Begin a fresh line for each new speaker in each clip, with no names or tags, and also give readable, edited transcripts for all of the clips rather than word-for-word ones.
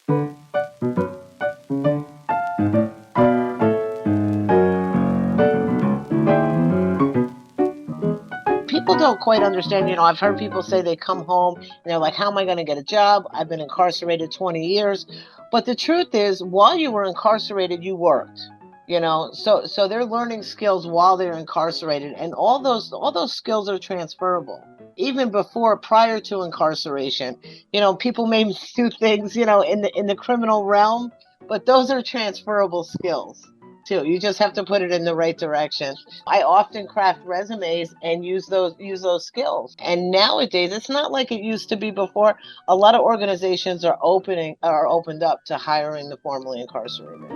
People don't quite understand, I've heard people say they come home and they're like, how am I going to get a job? I've been incarcerated 20 years. But the truth is, while you were incarcerated, you worked, so they're learning skills while they're incarcerated, and all those skills are transferable. Even prior to incarceration, people may do things, in the criminal realm, but those are transferable skills too. You just have to put it in the right direction. I often craft resumes and use those skills. And nowadays, it's not like it used to be before. A lot of organizations are opened up to hiring the formerly incarcerated.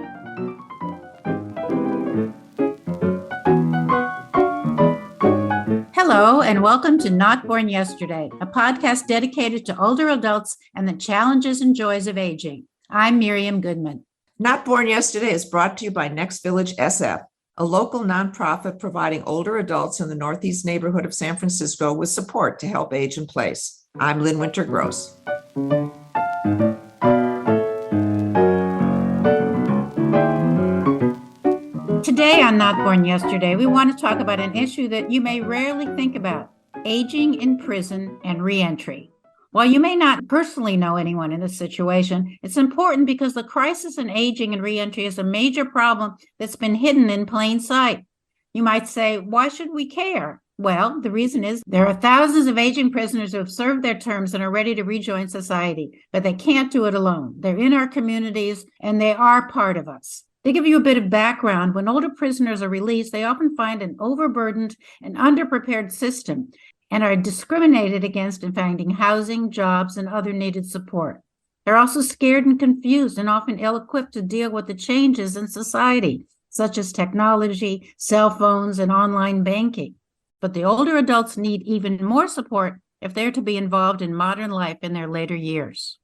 Hello, and welcome to Not Born Yesterday, a podcast dedicated to older adults and the challenges and joys of aging. I'm Miriam Goodman.
Not Born Yesterday is brought to you by Next Village SF, a local nonprofit providing older adults in the Northeast neighborhood of San Francisco with support to help age in place. I'm Lynn Winter-Gross.
Today on Not Born Yesterday, we want to talk about an issue that you may rarely think about: aging in prison and reentry. While you may not personally know anyone in this situation, it's important because the crisis in aging and reentry is a major problem that's been hidden in plain sight. You might say, why should we care? Well, the reason is there are thousands of aging prisoners who have served their terms and are ready to rejoin society, but they can't do it alone. They're in our communities and they are part of us. To give you a bit of background, when older prisoners are released, they often find an overburdened and underprepared system and are discriminated against in finding housing, jobs, and other needed support. They're also scared and confused and often ill-equipped to deal with the changes in society, such as technology, cell phones, and online banking. But the older adults need even more support if they're to be involved in modern life in their later years.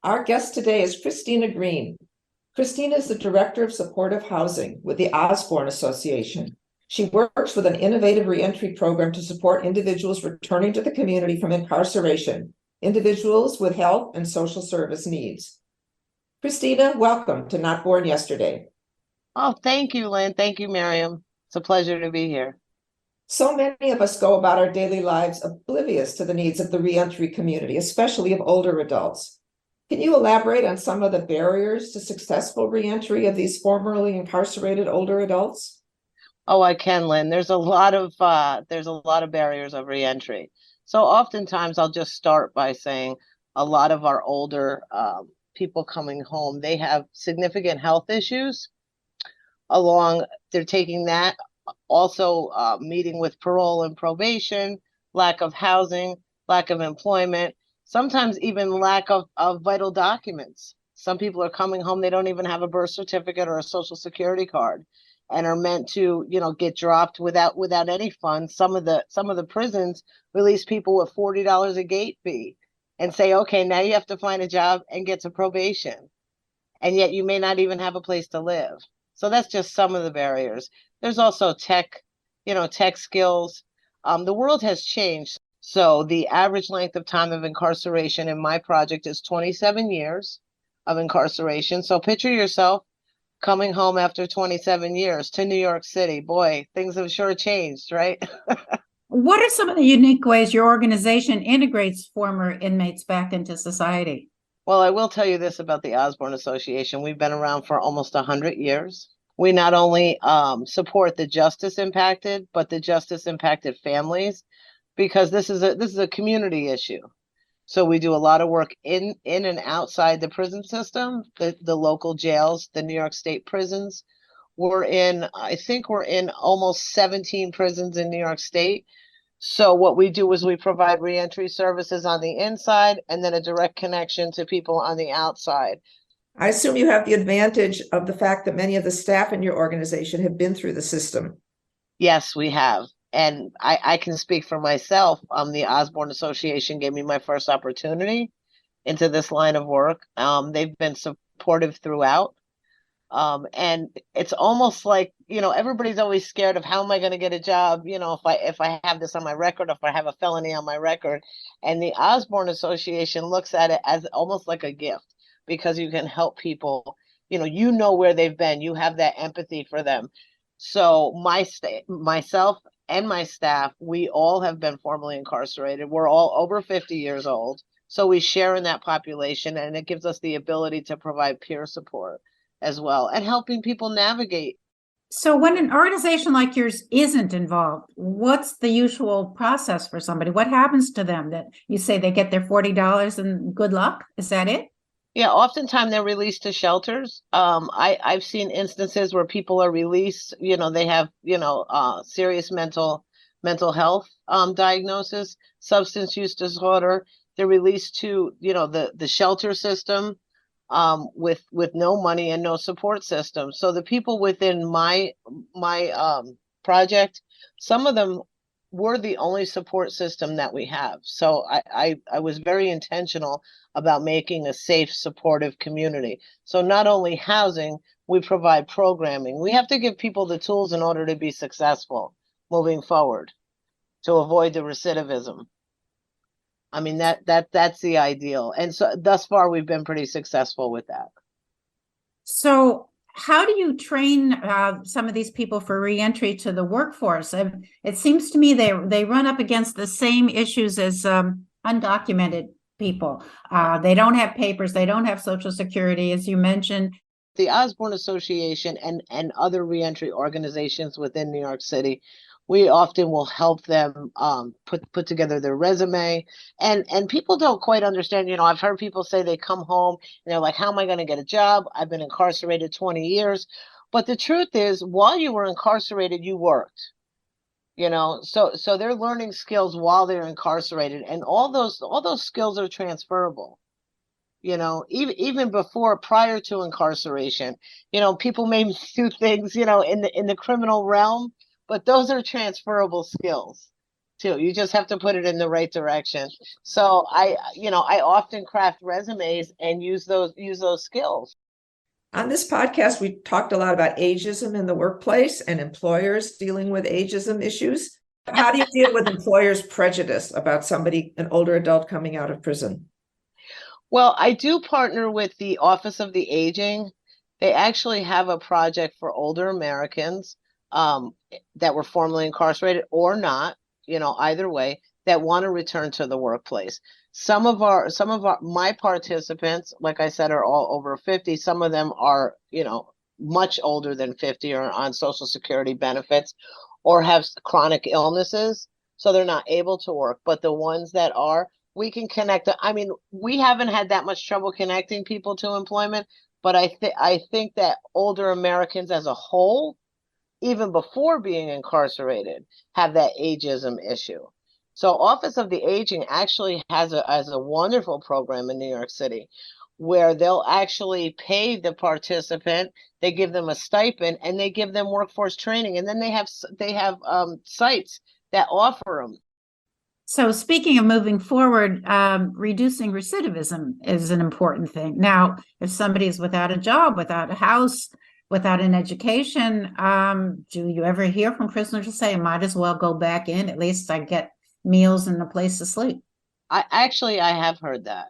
Our guest today is Christina Green. Christina is the Director of Supportive Housing with the Osborne Association. She works with an innovative reentry program to support individuals returning to the community from incarceration, individuals with health and social service needs. Christina, welcome to Not Born Yesterday.
Oh, thank you, Lynn. Thank you, Miriam. It's a pleasure to be here.
So many of us go about our daily lives oblivious to the needs of the reentry community, especially of older adults. Can you elaborate on some of the barriers to successful reentry of these formerly incarcerated older adults?
Oh, I can, Lynn. There's a lot of barriers of reentry. So oftentimes I'll just start by saying a lot of our older people coming home, they have significant health issues. They're taking that, also meeting with parole and probation, lack of housing, lack of employment, sometimes even lack of vital documents. Some people are coming home, they don't even have a birth certificate or a social security card, and are meant to, get dropped without any funds. Some of the prisons release people with $40 a gate fee and say, okay, now you have to find a job and get to probation. And yet you may not even have a place to live. So that's just some of the barriers. There's also tech skills. The world has changed. So the average length of time of incarceration in my project is 27 years of incarceration. So picture yourself coming home after 27 years to New York City. Boy, things have sure changed, right?
What are some of the unique ways your organization integrates former inmates back into society?
Well, I will tell you this about the Osborne Association. We've been around for almost 100 years. We not only support the justice impacted, but the justice impacted families, because this is a community issue. So we do a lot of work in and outside the prison system, the local jails, the New York State prisons. I think we're in almost 17 prisons in New York State. So what we do is we provide reentry services on the inside and then a direct connection to people on the outside.
I assume you have the advantage of the fact that many of the staff in your organization have been through the system.
Yes, we have. And I can speak for myself. The Osborne Association gave me my first opportunity into this line of work. They've been supportive throughout. And it's almost like, everybody's always scared of how am I going to get a job, if I have this on my record, if I have a felony on my record. And the Osborne Association looks at it as almost like a gift, because you can help people. You know where they've been. You have that empathy for them. So myself and my staff, we all have been formerly incarcerated. We're all over 50 years old. So we share in that population, and it gives us the ability to provide peer support as well and helping people navigate.
So when an organization like yours isn't involved, what's the usual process for somebody? What happens to them that you say they get their $40 and good luck? Is that it?
Yeah, oftentimes they're released to shelters. I've seen instances where people are released, they have, serious mental health diagnosis, substance use disorder. They're released to, the shelter system with no money and no support system. So the people within my project, some of them were the only support system that we have. So I was very intentional about making a safe, supportive community. So not only housing, we provide programming. We have to give people the tools in order to be successful moving forward, to avoid the recidivism. I mean, that's the ideal. And so thus far, we've been pretty successful with that.
So how do you train some of these people for reentry to the workforce? It seems to me they run up against the same issues as undocumented people. They don't have papers. They don't have Social Security, as you mentioned.
The Osborne Association and other reentry organizations within New York City, we often will help them put together their resume. And people don't quite understand. I've heard people say they come home and they're like, how am I going to get a job? I've been incarcerated 20 years. But the truth is, while you were incarcerated, you worked. So they're learning skills while they're incarcerated, and all those skills are transferable. Even prior to incarceration, people may do things, in the criminal realm, but those are transferable skills too. You just have to put it in the right direction. So I often craft resumes and use those skills.
On this podcast, we talked a lot about ageism in the workplace and employers dealing with ageism issues. How do you deal with employers' prejudice about an older adult coming out of prison?
Well, I do partner with the Office of the Aging. They actually have a project for older Americans that were formerly incarcerated or not, either way, that want to return to the workplace. Some of my participants, like I said, are all over 50. Some of them are, much older than 50, or on Social Security benefits, or have chronic illnesses, so they're not able to work. But the ones that are, we can connect. I mean, we haven't had that much trouble connecting people to employment, but I think that older Americans as a whole, even before being incarcerated, have that ageism issue. So Office of the Aging actually has a wonderful program in New York City where they'll actually pay the participant, they give them a stipend, and they give them workforce training. And then they have sites that offer them.
So speaking of moving forward, reducing recidivism is an important thing. Now, if somebody is without a job, without a house, without an education, do you ever hear from prisoners who say, I might as well go back in, at least I get meals and a place to sleep? I have heard that.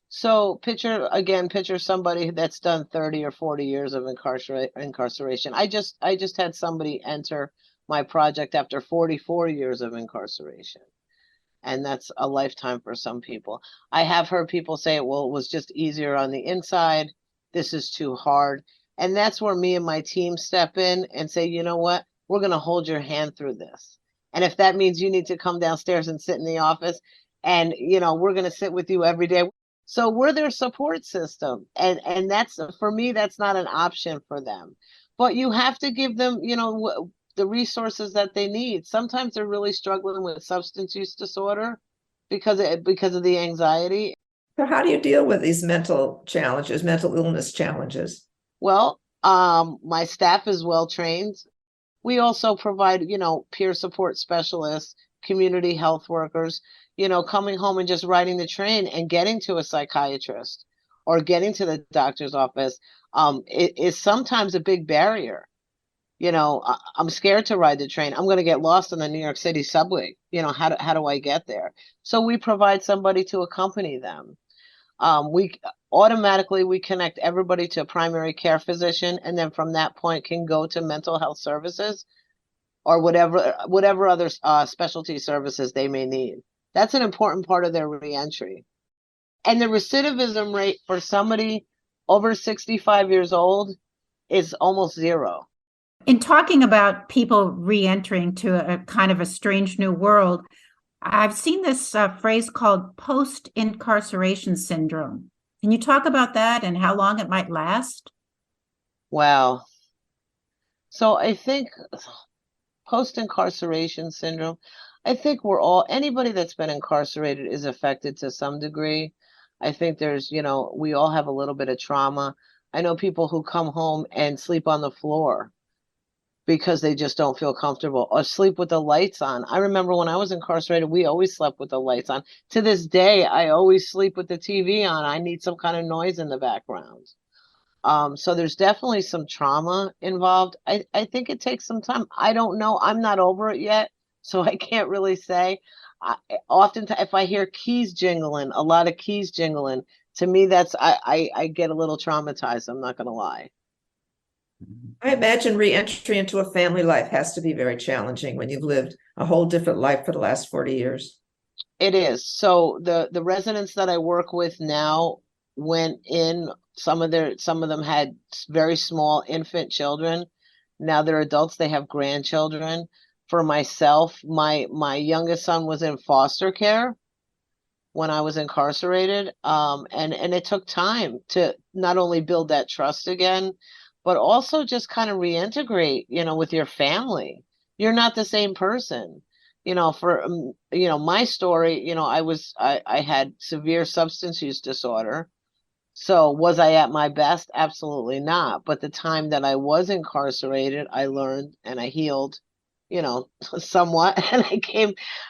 So picture somebody that's done 30 or 40 years of incarceration. I just had somebody enter my project after 44 years of incarceration. And that's a lifetime for some people. I have heard people say, well, it was just easier on the inside. This is too hard. And that's where me and my team step in and say, you know what, we're going to hold your hand through this. And if that means you need to come downstairs and sit in the office, and, we're going to sit with you every day. So we're their support system. And that's, for me, that's not an option for them. But you have to give them, the resources that they need. Sometimes they're really struggling with substance use disorder because of the anxiety.
So how do you deal with these mental illness challenges?
Well, my staff is well trained. We also provide, peer support specialists, community health workers, coming home and just riding the train and getting to a psychiatrist or getting to the doctor's office is sometimes a big barrier. I'm scared to ride the train. I'm going to get lost in the New York City subway. How do I get there? So we provide somebody to accompany them. We automatically we connect everybody to a primary care physician, and then from that point can go to mental health services or whatever other specialty services they may need. That's an important part of their reentry. And the recidivism rate for somebody over 65 years old is almost zero.
In talking about people reentering to a kind of a strange new world, I've seen this phrase called post-incarceration syndrome. Can you talk about that and how long it might last?
Wow. So I think post-incarceration syndrome, I think anybody that's been incarcerated is affected to some degree. I think there's, we all have a little bit of trauma. I know people who come home and sleep on the floor because they just don't feel comfortable, or sleep with the lights on. I remember when I was incarcerated, we always slept with the lights on. To this day, I always sleep with the TV on. I need some kind of noise in the background. So there's definitely some trauma involved. I think it takes some time. I don't know. I'm not over it yet, so I can't really say. Oftentimes, if I hear keys jingling, a lot of keys jingling, to me, I get a little traumatized. I'm not going to lie.
I imagine re-entry into a family life has to be very challenging when you've lived a whole different life for the last 40 years.
It is. So the residents that I work with now went in, some of them had very small infant children. Now they're adults, they have grandchildren. For myself, my youngest son was in foster care when I was incarcerated. And it took time to not only build that trust again, but also just kind of reintegrate, with your family. You're not the same person. For my story, I had severe substance use disorder. So was I at my best? Absolutely not. But the time that I was incarcerated, I learned and I healed, somewhat, and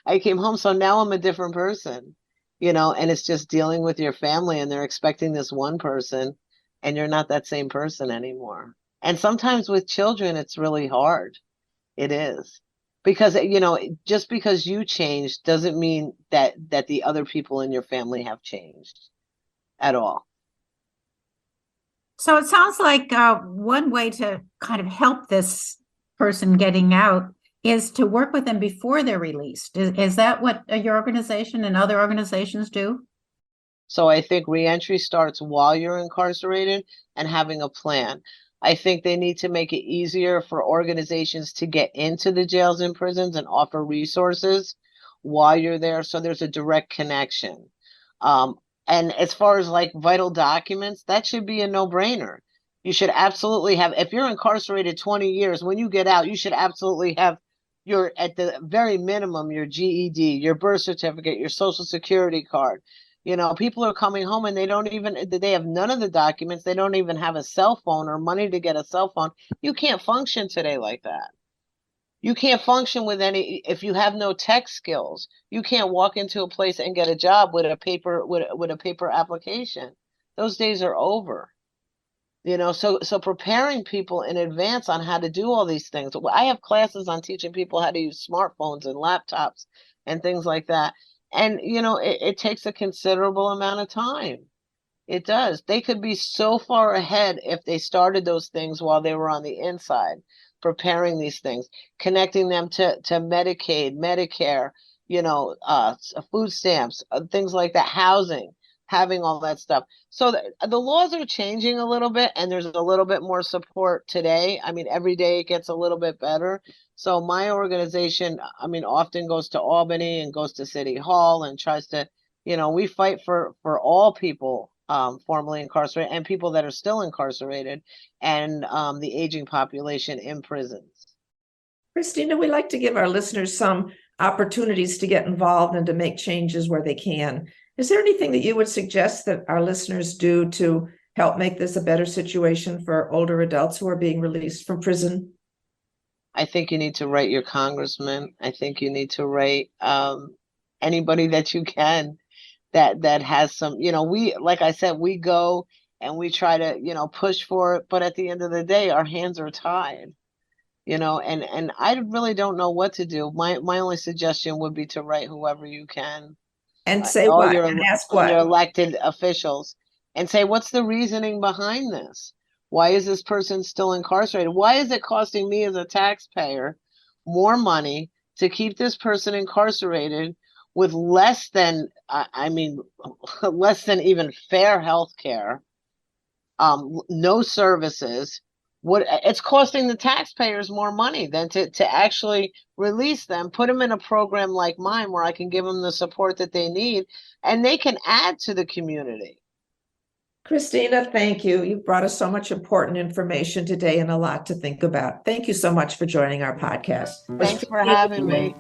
I came home. So now I'm a different person, and it's just dealing with your family, and they're expecting this one person, and you're not that same person anymore. And sometimes with children, it's really hard. It is. Because, just because you changed doesn't mean that the other people in your family have changed at all.
So it sounds like one way to kind of help this person getting out is to work with them before they're released. Is that what your organization and other organizations do?
So I think reentry starts while you're incarcerated and having a plan. I think they need to make it easier for organizations to get into the jails and prisons and offer resources while you're there, so there's a direct connection. And as far as like vital documents, that should be a no-brainer. You should absolutely have, if you're incarcerated 20 years, when you get out, you should absolutely have at the very minimum, your GED, your birth certificate, your social security card. People are coming home and they have none of the documents. They don't even have a cell phone or money to get a cell phone. You can't function today like that. You can't function if you have no tech skills. You can't walk into a place and get a job with a paper application. Those days are over. So preparing people in advance on how to do all these things. I have classes on teaching people how to use smartphones and laptops and things like that. And, it takes a considerable amount of time. It does. They could be so far ahead if they started those things while they were on the inside, preparing these things, connecting them to Medicaid, Medicare, food stamps, things like that, housing, having all that stuff. So the laws are changing a little bit, and there's a little bit more support today. I mean, every day it gets a little bit better. So my organization, often goes to Albany and goes to City Hall and tries to, we fight for all people formerly incarcerated and people that are still incarcerated, and the aging population in prisons.
Christina, we like to give our listeners some opportunities to get involved and to make changes where they can. Is there anything that you would suggest that our listeners do to help make this a better situation for older adults who are being released from prison?
I think you need to write your congressman. I think you need to write anybody that you can that has some, like I said, we go and we try to, push for it. But at the end of the day, our hands are tied, and I really don't know what to do. My only suggestion would be to write whoever you can.
And say what? And ask what?
Your elected officials, and say, what's the reasoning behind this? Why is this person still incarcerated? Why is it costing me as a taxpayer more money to keep this person incarcerated with less than, less than even fair health care, no services? What it's costing the taxpayers more money than to actually release them, put them in a program like mine where I can give them the support that they need and they can add to the community.
Christina, thank you. You brought us so much important information today and a lot to think about. Thank you so much for joining our podcast.
Thanks for having me.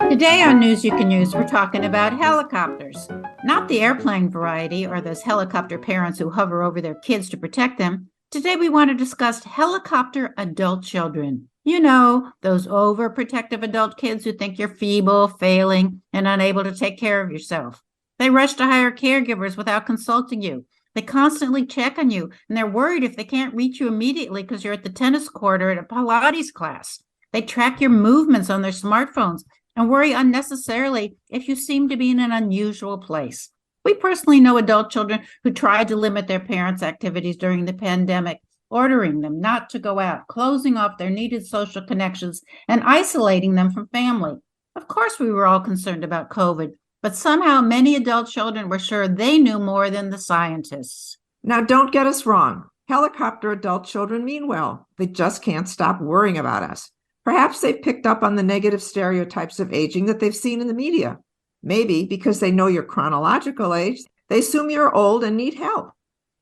Today on News You Can Use, we're talking about helicopters. Not the airplane variety or those helicopter parents who hover over their kids to protect them. Today we want to discuss helicopter adult children. You know, those overprotective adult kids who think you're feeble, failing, and unable to take care of yourself. They rush to hire caregivers without consulting you. They constantly check on you, and they're worried if they can't reach you immediately because you're at the tennis court or at a Pilates class. They track your movements on their smartphones and worry unnecessarily if you seem to be in an unusual place. We personally know adult children who tried to limit their parents' activities during the pandemic, ordering them not to go out, closing off their needed social connections, and isolating them from family. Of course, we were all concerned about COVID, but somehow many adult children were sure they knew more than the scientists.
Now, don't get us wrong. Helicopter adult children mean well. They just can't stop worrying about us. Perhaps they've picked up on the negative stereotypes of aging that they've seen in the media. Maybe because they know your chronological age, they assume you're old and need help.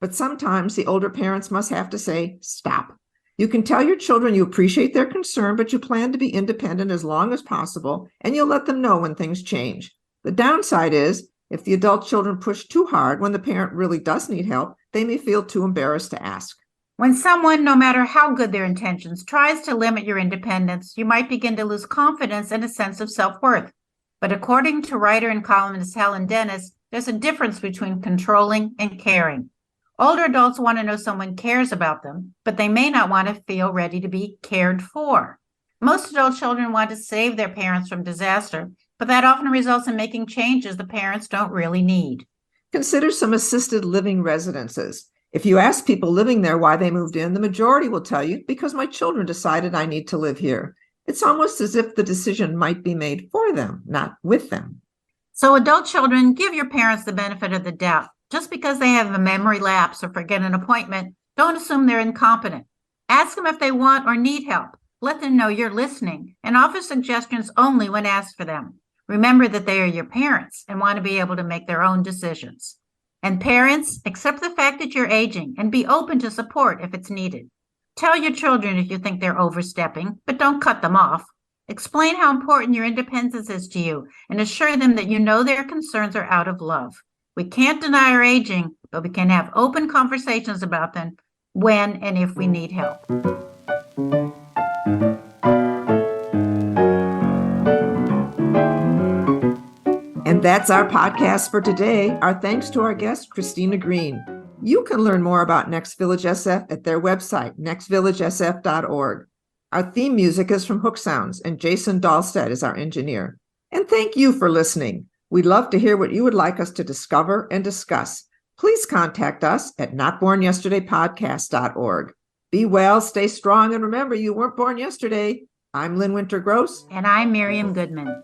But sometimes the older parents must have to say, stop. You can tell your children you appreciate their concern, but you plan to be independent as long as possible, and you'll let them know when things change. The downside is, if the adult children push too hard when the parent really does need help, they may feel too embarrassed to ask.
When someone, no matter how good their intentions, tries to limit your independence, you might begin to lose confidence and a sense of self-worth. But according to writer and columnist Helen Dennis, there's a difference between controlling and caring. Older adults want to know someone cares about them, but they may not want to feel ready to be cared for. Most adult children want to save their parents from disaster, but that often results in making changes the parents don't really need.
Consider some assisted living residences. If you ask people living there why they moved in, the majority will tell you, because my children decided I need to live here. It's almost as if the decision might be made for them, not with them.
So adult children, give your parents the benefit of the doubt. Just because they have a memory lapse or forget an appointment, don't assume they're incompetent. Ask them if they want or need help. Let them know you're listening and offer suggestions only when asked for them. Remember that they are your parents and want to be able to make their own decisions. And parents, accept the fact that you're aging and be open to support if it's needed. Tell your children if you think they're overstepping, but don't cut them off. Explain how important your independence is to you and assure them that you know their concerns are out of love. We can't deny our aging, but we can have open conversations about them when and if we need help.
And that's our podcast for today. Our thanks to our guest, Christina Green. You can learn more about Next Village SF at their website, nextvillagesf.org. Our theme music is from Hook Sounds, and Jason Dahlstedt is our engineer. And thank you for listening. We'd love to hear what you would like us to discover and discuss. Please contact us at notbornyesterdaypodcast.org. Be well, stay strong, and remember, you weren't born yesterday. I'm Lynn Winter Gross.
And I'm Miriam Goodman.